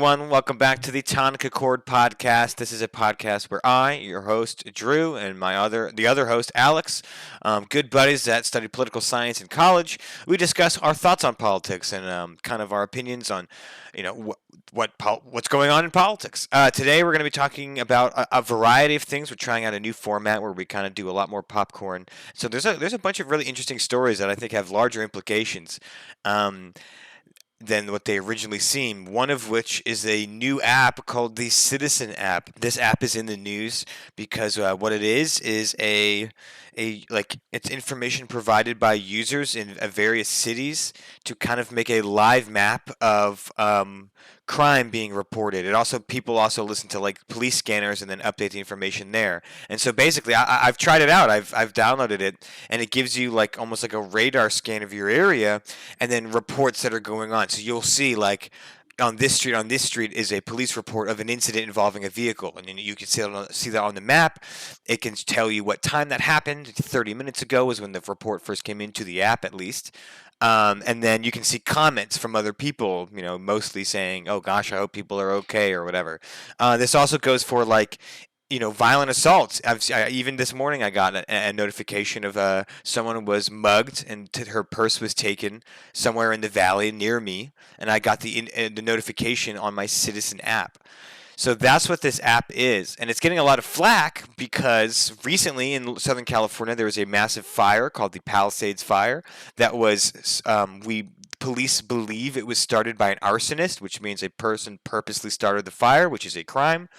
everyone. Welcome back to the Tonic podcast. This is a podcast where I, your host Drew, and the other host Alex, good buddies that studied political science in college, we discuss our thoughts on politics and kind of our opinions on, what's going on in politics. Today we're going to be talking about a variety of things. We're trying out a new format where we kind of do a lot more popcorn. So there's a bunch of really interesting stories that I think have larger implications. Than what they originally seem. One of which is a new app called the Citizen app. This app is in the news because what it is it's information provided by users in various cities to kind of make a live map of crime being reported. People also listen to like police scanners and then update the information there. And so basically, I've tried it out. I've downloaded it, and it gives you like almost like a radar scan of your area, and then reports that are going on. So you'll see like on this street is a police report of an incident involving a vehicle, and then you can see that on the map. It can tell you what time that happened. 30 minutes ago was when the report first came into the app, at least. And then you can see comments from other people, mostly saying, "Oh gosh, I hope people are okay," or whatever. This also goes for like violent assaults. Even this morning, I got a notification of someone was mugged and her purse was taken somewhere in the valley near me, and I got the notification on my Citizen app. So that's what this app is, and it's getting a lot of flack because recently in Southern California there was a massive fire called the Palisades Fire that was police believe it was started by an arsonist, which means a person purposely started the fire, which is a crime.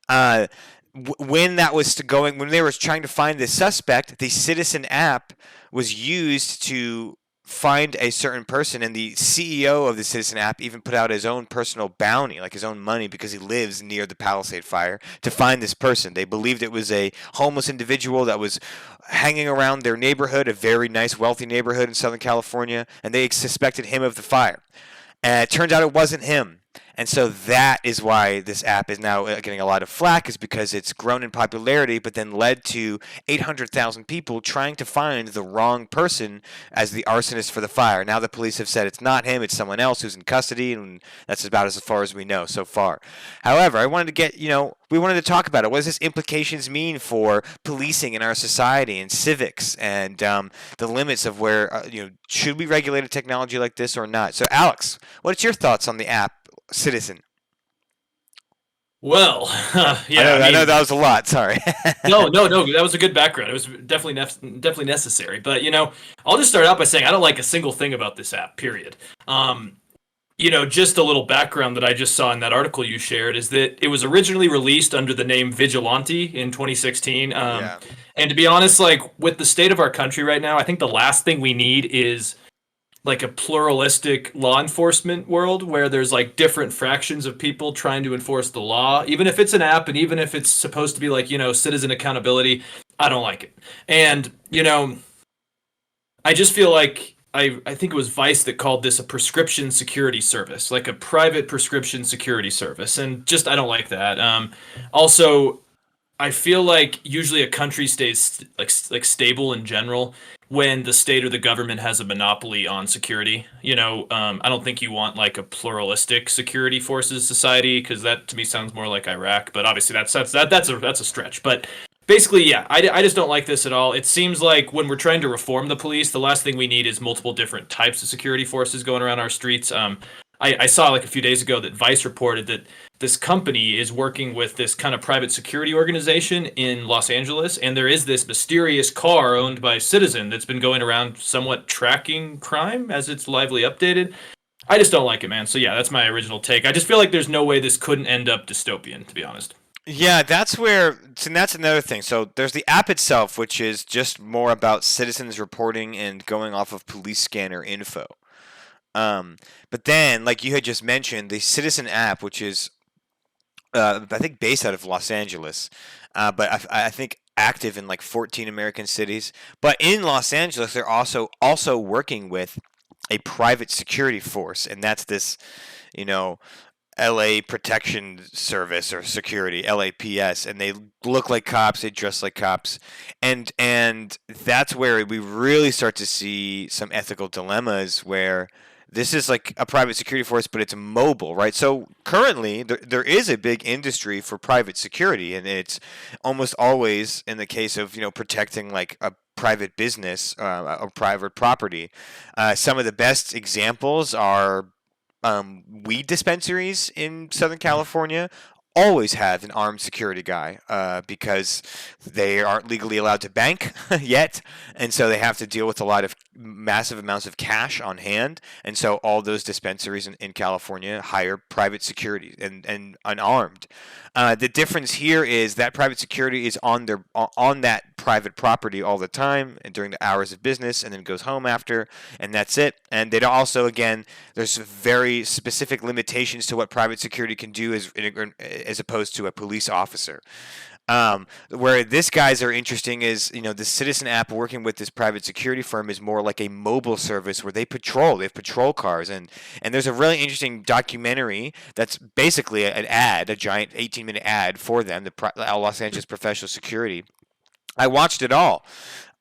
When they were trying to find this suspect, the Citizen app was used to find a certain person, and the CEO of the Citizen app even put out his own personal bounty, like his own money, because he lives near the Palisade Fire, to find this person. They believed it was a homeless individual that was hanging around their neighborhood, a very nice, wealthy neighborhood in Southern California, and they suspected him of the fire. And it turned out it wasn't him. And so that is why this app is now getting a lot of flack, is because it's grown in popularity, but then led to 800,000 people trying to find the wrong person as the arsonist for the fire. Now the police have said it's not him, it's someone else who's in custody, and that's about as far as we know so far. However, I wanted to we wanted to talk about it. What does this implications mean for policing in our society and civics, and the limits of where, should we regulate a technology like this or not? So Alex, what's your thoughts on the app Citizen? Well, yeah, I know that was a lot. Sorry. no, that was a good background. It was definitely necessary. But I'll just start out by saying I don't like a single thing about this app. Period. Just a little background that I just saw in that article you shared is that it was originally released under the name Vigilante in 2016. Yeah. And to be honest, like with the state of our country right now, I think the last thing we need is like a pluralistic law enforcement world where there's like different fractions of people trying to enforce the law, even if it's an app and even if it's supposed to be like, citizen accountability. I don't like it. And, I just feel like I think it was Vice that called this a prescription security service, like a private prescription security service. And just, I don't like that. Also, I feel like usually a country stays like stable in general when the state or the government has a monopoly on security. I don't think you want like a pluralistic security forces society, because that to me sounds more like Iraq. But obviously that's a stretch. But basically, yeah, I just don't like this at all. It seems like when we're trying to reform the police, the last thing we need is multiple different types of security forces going around our streets. I saw like a few days ago that Vice reported that this company is working with this kind of private security organization in Los Angeles, and there is this mysterious car owned by Citizen that's been going around somewhat tracking crime as it's lively updated. I just don't like it, man. So yeah, that's my original take. I just feel like there's no way this couldn't end up dystopian, to be honest. Yeah, that's another thing. So there's the app itself, which is just more about citizens reporting and going off of police scanner info. But then, like you had just mentioned, the Citizen app, which is, I think, based out of Los Angeles, but I think active in like 14 American cities. But in Los Angeles, they're also working with a private security force, and that's this, LA Protection Service or Security, LAPS, and they look like cops, they dress like cops, and that's where we really start to see some ethical dilemmas where This is like a private security force, but it's mobile, right? So currently, there is a big industry for private security, and it's almost always in the case of protecting like a private business or private property. Some of the best examples are weed dispensaries in Southern California always have an armed security guy because they aren't legally allowed to bank yet, and so they have to deal with a lot of massive amounts of cash on hand, and so all those dispensaries in California hire private security and unarmed. The difference here is that private security is on that private property all the time and during the hours of business, and then goes home after, and that's it. And they also, again, there's very specific limitations to what private security can do as opposed to a police officer. Where these guys are interesting is, the Citizen app working with this private security firm is more like a mobile service where they patrol. They have patrol cars, and there's a really interesting documentary that's basically an ad, a giant 18-minute ad for them, the Los Angeles Professional Security. I watched it all.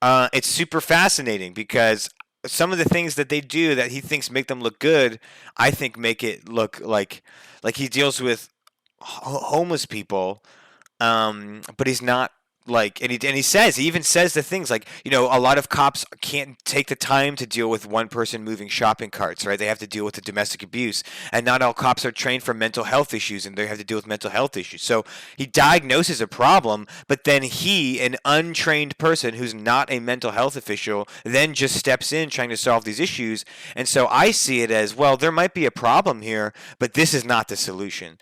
It's super fascinating because some of the things that they do that he thinks make them look good, I think make it look like he deals with homeless people, but he's not like, and he says, he even says the things like, a lot of cops can't take the time to deal with one person moving shopping carts, right? They have to deal with the domestic abuse, and not all cops are trained for mental health issues, and they have to deal with mental health issues. So he diagnoses a problem, but then he, an untrained person who's not a mental health official, then just steps in trying to solve these issues. And so I see it as, well, there might be a problem here, but this is not the solution.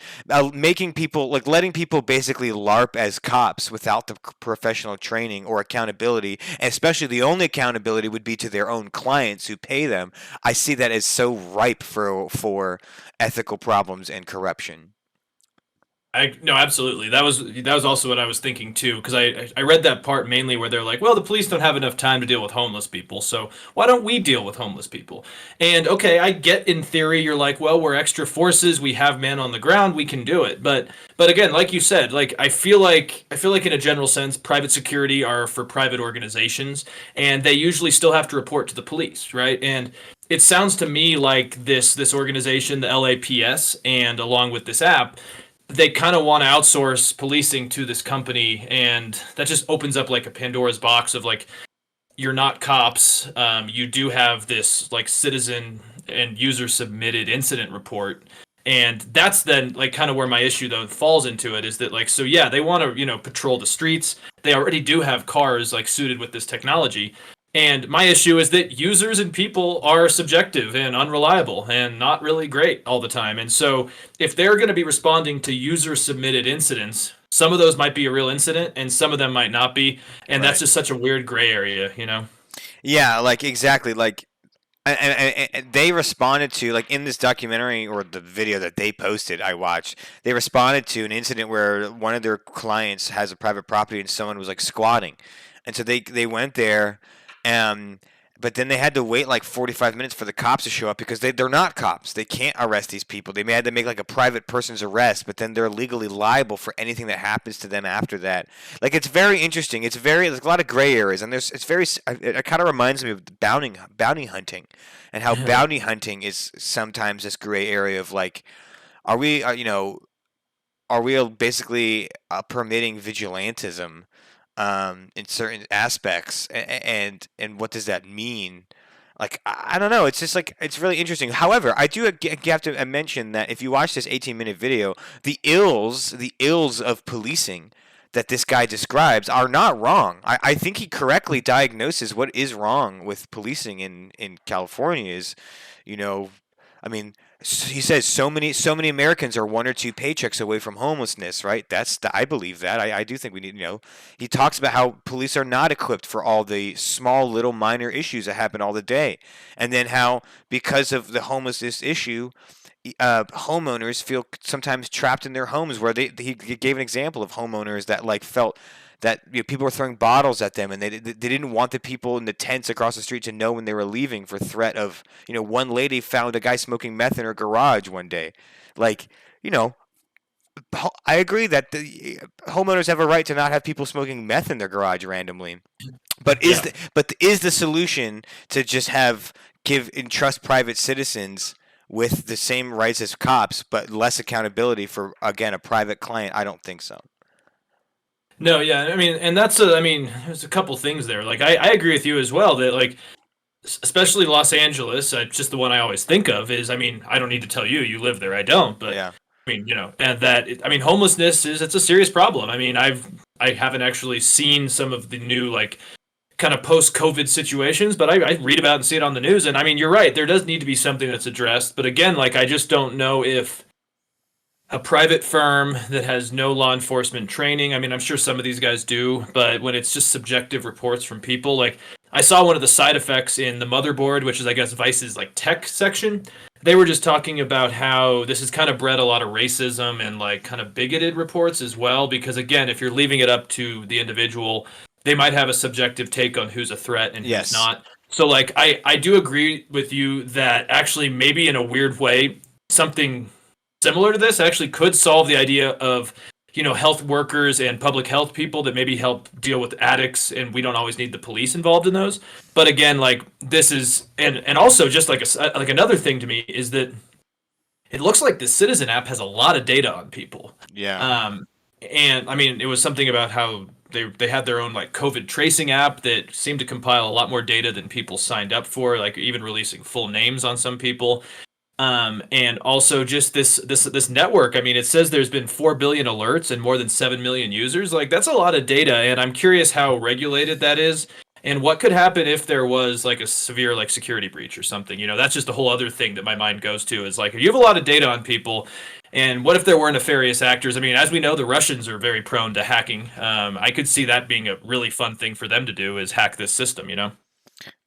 Making people, like letting people basically LARP as cops without the professional training or accountability, and especially the only accountability would be to their own clients who pay them. I see that as so ripe for ethical problems and corruption. No, absolutely. That was also what I was thinking too, because I read that part mainly where they're like, well, the police don't have enough time to deal with homeless people, so why don't we deal with homeless people? And okay, I get in theory you're like, well, we're extra forces, we have men on the ground, we can do it. But again, like you said, like I feel like in a general sense, private security are for private organizations, and they usually still have to report to the police, right? And it sounds to me like this organization, the LAPS, and along with this app, they kind of want to outsource policing to this company, and that just opens up like a Pandora's box of like, you're not cops, you do have this like citizen and user submitted incident report, and that's then like kind of where my issue though falls into it, is that like, so yeah, they want to patrol the streets, they already do have cars like suited with this technology, and my issue is that users and people are subjective and unreliable and not really great all the time. And so if they're going to be responding to user submitted incidents, some of those might be a real incident and some of them might not be. And that's Right. just such a weird gray area. Yeah, like exactly. Like, and they responded to, like, in this documentary or the video that they posted, I watched. They responded to an incident where one of their clients has a private property and someone was like squatting, and so they went there, um, but then they had to wait like 45 minutes for the cops to show up because they're not cops. They can't arrest these people. They may had to make like a private person's arrest, but then they're legally liable for anything that happens to them after that. Like, it's very interesting. There's a lot of gray areas, and it's very, it kind of reminds me of bounty hunting, and how bounty hunting is sometimes this gray area of like, are we are we basically permitting vigilantism in certain aspects, and what does that mean? Like, I don't know. It's just like, it's really interesting. However, I do have to mention that if you watch this 18-minute video, the ills of policing that this guy describes are not wrong. I think he correctly diagnoses what is wrong with policing in California is, you know, I mean, he says so many Americans are one or two paychecks away from homelessness, right? I believe that. I do think we need, he talks about how police are not equipped for all the small little minor issues that happen all the day. And then how, because of the homelessness issue, homeowners feel sometimes trapped in their homes, where he gave an example of homeowners that like felt that, people were throwing bottles at them, and they didn't want the people in the tents across the street to know when they were leaving for threat of, one lady found a guy smoking meth in her garage one day. Like, you know I agree that the homeowners have a right to not have people smoking meth in their garage randomly. But Yeah. is the solution to just have give entrust private citizens with the same rights as cops, but less accountability for, again, a private client. I don't think so. No, yeah, I mean, and I mean, there's a couple things there. Like, I agree with you as well that, like, especially Los Angeles, just the one I always think of is, I mean, I don't need to tell you, you live there, I don't, but Yeah. I mean, and I mean, homelessness it's a serious problem. I mean, I haven't actually seen some of the new, like, kind of post-COVID situations, but I read about and see it on the news, and I mean, you're right, there does need to be something that's addressed, but again, like, I just don't know if a private firm that has no law enforcement training. I mean, I'm sure some of these guys do, but when it's just subjective reports from people, like I saw one of the side effects in the Motherboard, which is I guess Vice's like tech section. They were just talking about how this has kind of bred a lot of racism and like kind of bigoted reports as well. Because again, if you're leaving it up to the individual, they might have a subjective take on who's a threat and who's Yes. not. So like I do agree with you that actually maybe in a weird way something similar to this actually could solve the idea of health workers and public health people that maybe help deal with addicts, and we don't always need the police involved in those. But again, like this is and also just like like another thing to me is that it looks like the Citizen app has a lot of data on people. Yeah. And I mean, it was something about how they had their own like COVID tracing app that seemed to compile a lot more data than people signed up for, like even releasing full names on some people. And also just this network. I mean, it says there's been 4 billion alerts and more than 7 million users. Like that's a lot of data, and I'm curious how regulated that is, and what could happen if there was like a severe like security breach or something. That's just a whole other thing that my mind goes to. Is like you have a lot of data on people, and what if there were nefarious actors? I mean, as we know, the Russians are very prone to hacking. I could see that being a really fun thing for them to do is hack this system.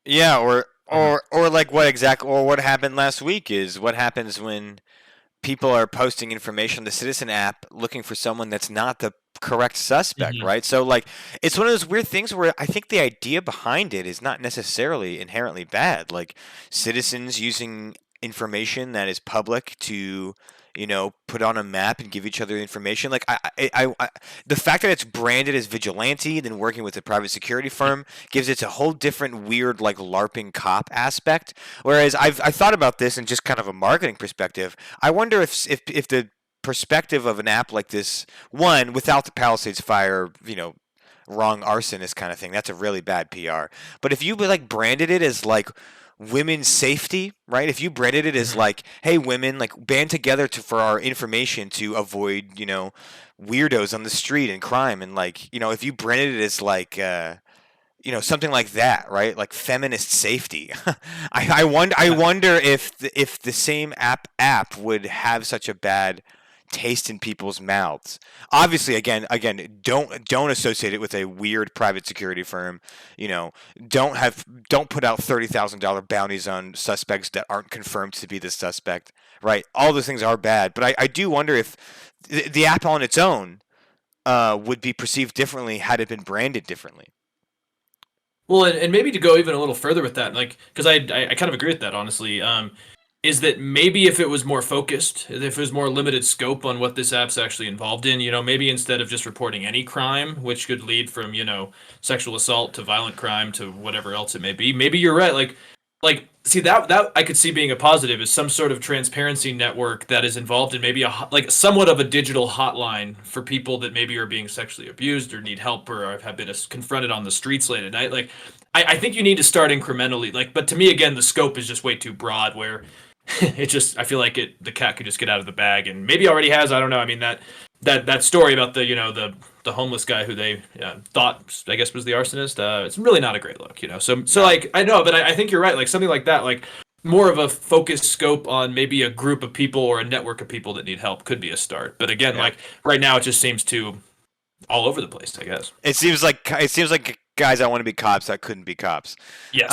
Yeah, or Mhm. or like what happened last week is what happens when people are posting information on the Citizen app looking for someone that's not the correct suspect, Mhm. right? So like it's one of those weird things where I think the idea behind it is not necessarily inherently bad. Like citizens using information that is public to put on a map and give each other information. Like the fact that it's branded as vigilante, then working with a private security firm, gives it a whole different weird like LARPing cop aspect. Whereas I thought about this in just kind of a marketing perspective. I wonder if the perspective of an app like this, one without the Palisades Fire, wrong arsonist kind of thing, that's a really bad PR. But if you like branded it as like women's safety, right? If you branded it as Mhm. like, hey, women, like band together for our information to avoid, weirdos on the street and crime, and like, if you branded it as like, something like that, right? Like feminist safety. I wonder if the same app would have such a bad taste in people's mouths. Obviously, again, don't associate it with a weird private security firm. You know, don't put out $30,000 bounties on suspects that aren't confirmed to be the suspect. Right? All those things are bad, but I do wonder if the app on its own would be perceived differently had it been branded differently. Well, and maybe to go even a little further with that, like, because I kind of agree with that, honestly, is that maybe if it was more focused, if it was more limited scope on what this app's actually involved in, maybe instead of just reporting any crime, which could lead from, sexual assault to violent crime to whatever else it may be, maybe you're right. Like, see that I could see being a positive is some sort of transparency network that is involved in maybe like somewhat of a digital hotline for people that maybe are being sexually abused or need help or have been confronted on the streets late at night. Like, I think you need to start incrementally. Like, but to me, again, the scope is just way too broad. Where it just, I feel like the cat could just get out of the bag, and maybe already has. I don't know. I mean that story about the homeless guy who they thought I guess was the arsonist. It's really not a great look. So No. like I know, but I think you're right. Like something like that, like more of a focused scope on maybe a group of people or a network of people that need help could be a start. But again, Yeah. like right now, it just seems to all over the place. I guess. It seems like guys that want to be cops that couldn't be cops. Yes.